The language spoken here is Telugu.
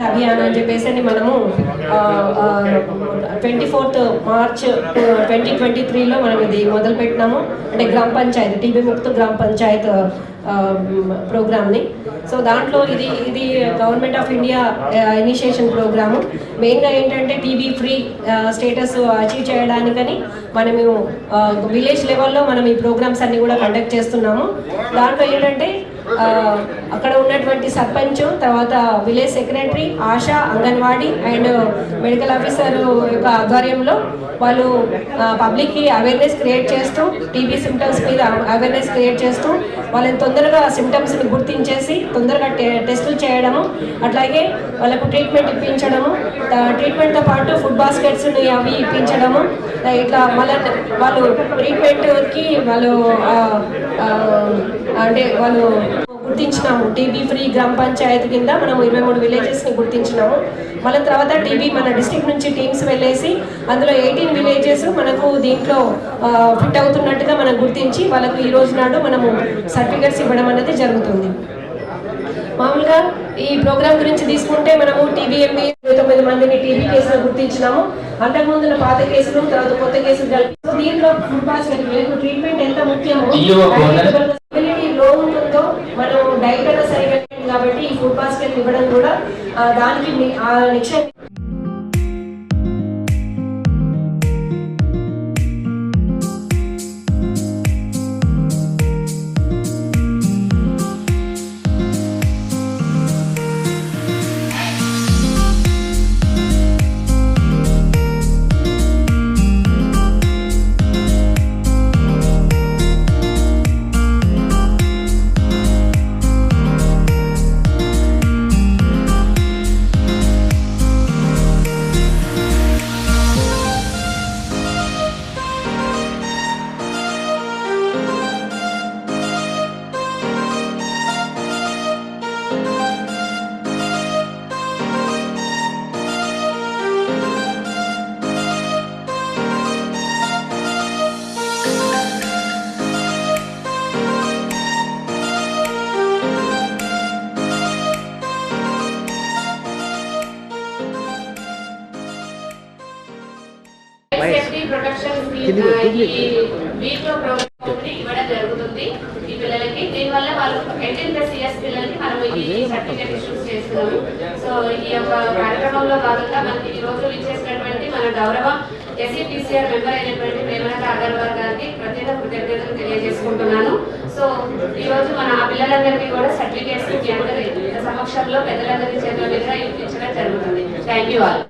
అభియాన్ అని చెప్పేసి మనము 24th మార్చ్ 2023లో మనం ఇది మొదలు పెట్టినాము. అంటే గ్రామ పంచాయత్ టీబీ ముక్త గ్రామ పంచాయత్ ప్రోగ్రామ్ని. సో దాంట్లో ఇది government of India initiation programme. మెయిన్గా ఏంటంటే టీబీ ఫ్రీ స్టేటస్ అచీవ్ చేయడానికని మనము విలేజ్ లెవెల్లో మనం ఈ ప్రోగ్రామ్స్ అన్ని కూడా కండక్ట్ చేస్తున్నాము. దాంట్లో ఏంటంటే అక్కడ ఉన్నటువంటి సర్పంచ్, తర్వాత village secretary, ASHA, anganwadi and medical officer యొక్క ఆధ్వర్యంలో వాళ్ళు పబ్లిక్కి అవేర్నెస్ క్రియేట్ చేస్తూ టీబీ సిమ్టమ్స్ మీద అవేర్నెస్ క్రియేట్ చేస్తూ వాళ్ళని తొందరగా సిమ్టమ్స్ని గుర్తించేసి తొందరగా టెస్టులు చేయడము, అట్లాగే వాళ్ళకు ట్రీట్మెంట్ ఇప్పించడము, ట్రీట్మెంట్తో పాటు ఫుడ్ బాస్కెట్స్ని అవి ఇప్పించడము, ఇట్లా మళ్ళీ వాళ్ళు ట్రీట్మెంట్కి వాళ్ళు గుర్తించినాము. టీబీ ఫ్రీ గ్రామ పంచాయతీ కింద మనం 23 విలేజెస్ని గుర్తించినాము. మళ్ళీ తర్వాత టీబీ మన డిస్ట్రిక్ట్ నుంచి టీమ్స్ వెళ్ళేసి అందులో 18 విలేజెస్ మనకు దీంట్లో ఫిట్ అవుతున్నట్టుగా మనం గుర్తించి వాళ్ళకు ఈ రోజు నాడు మనము సర్టిఫికెట్స్ ఇవ్వడం అనేది జరుగుతుంది. మామూలుగా ఈ ప్రోగ్రామ్ గురించి తీసుకుంటే మనము టీబీఎంఈ 29 మందిని టీబీ కేసులు గుర్తించినాము. అంతకుముందు పాత కేసులు, తర్వాత కొత్త కేసులు కలిపి దీంట్లో ఫుడ్ బాస్కెట్ ట్రీట్మెంట్ ఎంత ముఖ్యమో లో ఉంటుందో మనం డైట్ అన్న సరిగా కాబట్టి ఈ ఫుడ్ బాస్కెట్ ఇవ్వడం కూడా దానికి నిక్షేపం. సేఫ్టీ ప్రొటెక్షన్ వీక్లో ప్రోగ్రామ్ ఇవ్వడం జరుగుతుంది ఈ పిల్లలకి. దీనివల్ల వాళ్ళు 18+ ఇయర్స్ పిల్లలకి మనం ఈ సర్టిఫికేట్ ఇష్యూస్ చేస్తున్నాము. సో ఈ యొక్క కార్యక్రమంలో భాగంగా మనకి ఈ రోజు ఇచ్చేసినటువంటి మన గౌరవ ఎస్సీపీసీఆర్ మెంబర్ అయినటువంటి ప్రేమలత అగర్వాల్ గారికి ప్రత్యేక కృతజ్ఞతలు తెలియజేసుకుంటున్నాను. సో ఈ రోజు మన ఆ పిల్లలందరికీ కూడా సర్టిఫికేట్స్ మీ అందరి సమక్షంలో పెద్దలందరి చేతుల మీదుగా ఇప్పించడం జరుగుతుంది. Thank you all.